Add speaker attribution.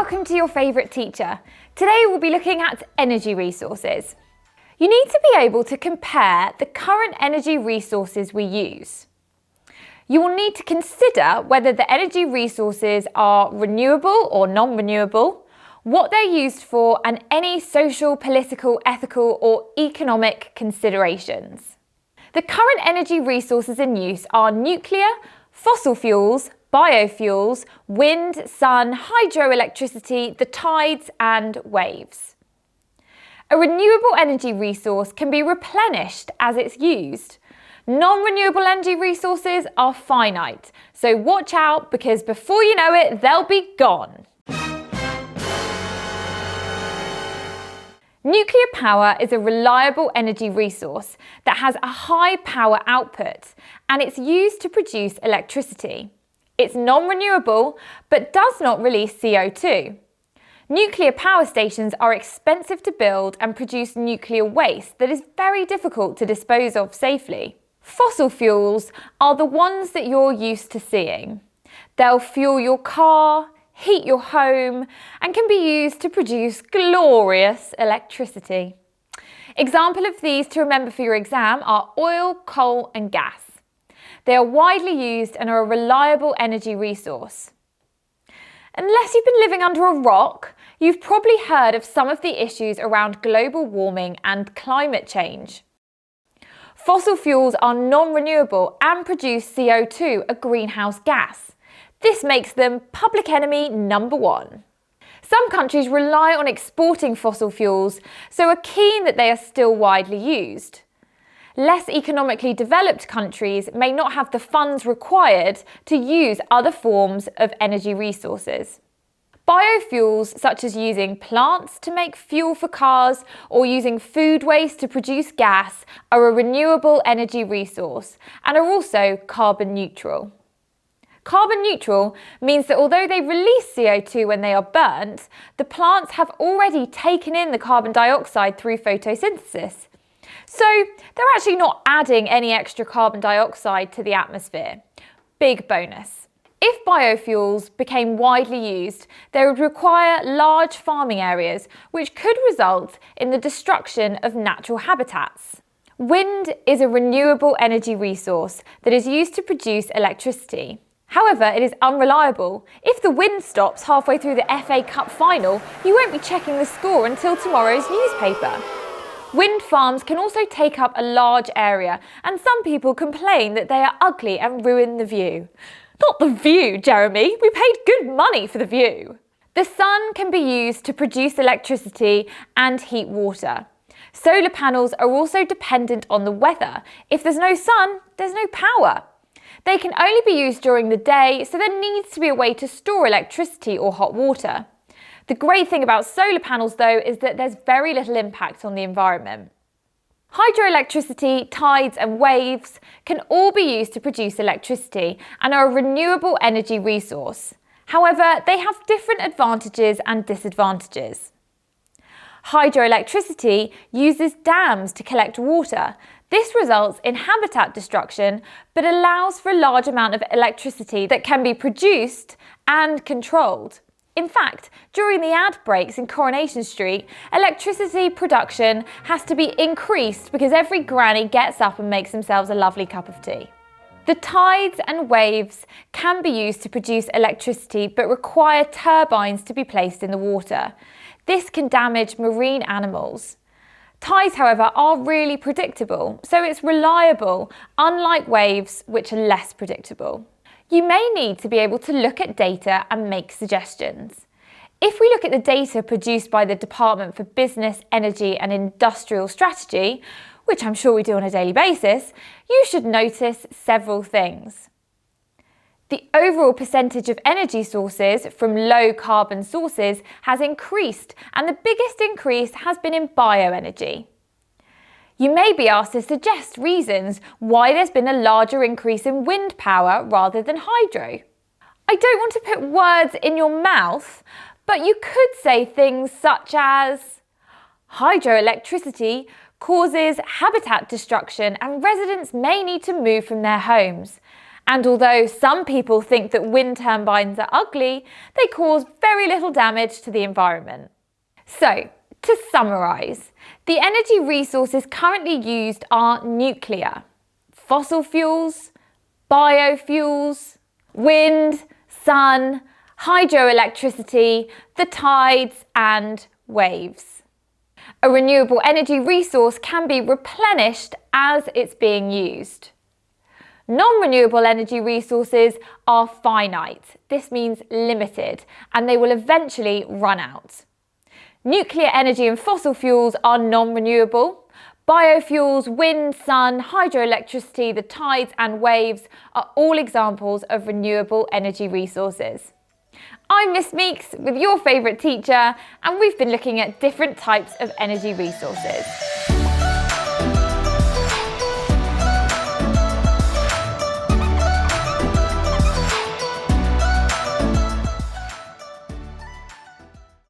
Speaker 1: welcome to your favourite teacher. Today we'll be looking at energy resources. You need to be able to compare the current energy resources we use. You will need to consider whether the energy resources are renewable or non-renewable, what they're used for, and any social, political, ethical or economic considerations. The current energy resources in use are nuclear, fossil fuels, biofuels, wind, sun, hydroelectricity, the tides and waves. A renewable energy resource can be replenished as it's used. Non-renewable energy resources are finite, so watch out because before you know it, they'll be gone. Nuclear power is a reliable energy resource that has a high power output and it's used to produce electricity. It's non-renewable but does not release CO2. Nuclear power stations are expensive to build and produce nuclear waste that is very difficult to dispose of safely. Fossil fuels are the ones that you're used to seeing. They'll fuel your car, heat your home, and can be used to produce glorious electricity. Examples of these to remember for your exam are oil, coal, and gas. They are widely used and are a reliable energy resource. Unless you've been living under a rock, you've probably heard of some of the issues around global warming and climate change. Fossil fuels are non-renewable and produce CO2, a greenhouse gas. This makes them public enemy number one. Some countries rely on exporting fossil fuels, so are keen that they are still widely used. Less economically developed countries may not have the funds required to use other forms of energy resources. Biofuels, such as using plants to make fuel for cars or using food waste to produce gas, are a renewable energy resource and are also carbon neutral. Carbon neutral means that although they release CO2 when they are burnt, the plants have already taken in the carbon dioxide through photosynthesis. So they're actually not adding any extra carbon dioxide to the atmosphere. Big bonus. If biofuels became widely used, they would require large farming areas, which could result in the destruction of natural habitats. Wind is a renewable energy resource that is used to produce electricity. However, it is unreliable. If the wind stops halfway through the FA Cup final, you won't be checking the score until tomorrow's newspaper. Wind farms can also take up a large area, and some people complain that they are ugly and ruin the view. Not the view, Jeremy. We paid good money for the view. The sun can be used to produce electricity and heat water. Solar panels are also dependent on the weather. If there's no sun, there's no power. They can only be used during the day, so there needs to be a way to store electricity or hot water. The great thing about solar panels, though, is that there's very little impact on the environment. Hydroelectricity, tides and waves can all be used to produce electricity and are a renewable energy resource. However, they have different advantages and disadvantages. Hydroelectricity uses dams to collect water. This results in habitat destruction, but allows for a large amount of electricity that can be produced and controlled. In fact, during the ad breaks in Coronation Street, electricity production has to be increased because every granny gets up and makes themselves a lovely cup of tea. The tides and waves can be used to produce electricity but require turbines to be placed in the water. This can damage marine animals. Tides, however, are really predictable, so it's reliable, unlike waves, which are less predictable. You may need to be able to look at data and make suggestions. If we look at the data produced by the Department for Business, Energy and Industrial Strategy, which I'm sure we do on a daily basis, you should notice several things. The overall percentage of energy sources from low carbon sources has increased, and the biggest increase has been in bioenergy. You may be asked to suggest reasons why there's been a larger increase in wind power rather than hydro. I don't want to put words in your mouth, but you could say things such as hydroelectricity causes habitat destruction and residents may need to move from their homes. And although some people think that wind turbines are ugly, they cause very little damage to the environment. So, to summarise, the energy resources currently used are nuclear, fossil fuels, biofuels, wind, sun, hydroelectricity, the tides and waves. A renewable energy resource can be replenished as it's being used. Non-renewable energy resources are finite. This means limited, and they will eventually run out. Nuclear energy and fossil fuels are non-renewable. Biofuels, wind, sun, hydroelectricity, the tides and waves are all examples of renewable energy resources. I'm Miss Meeks with your favourite teacher, and we've been looking at different types of energy resources.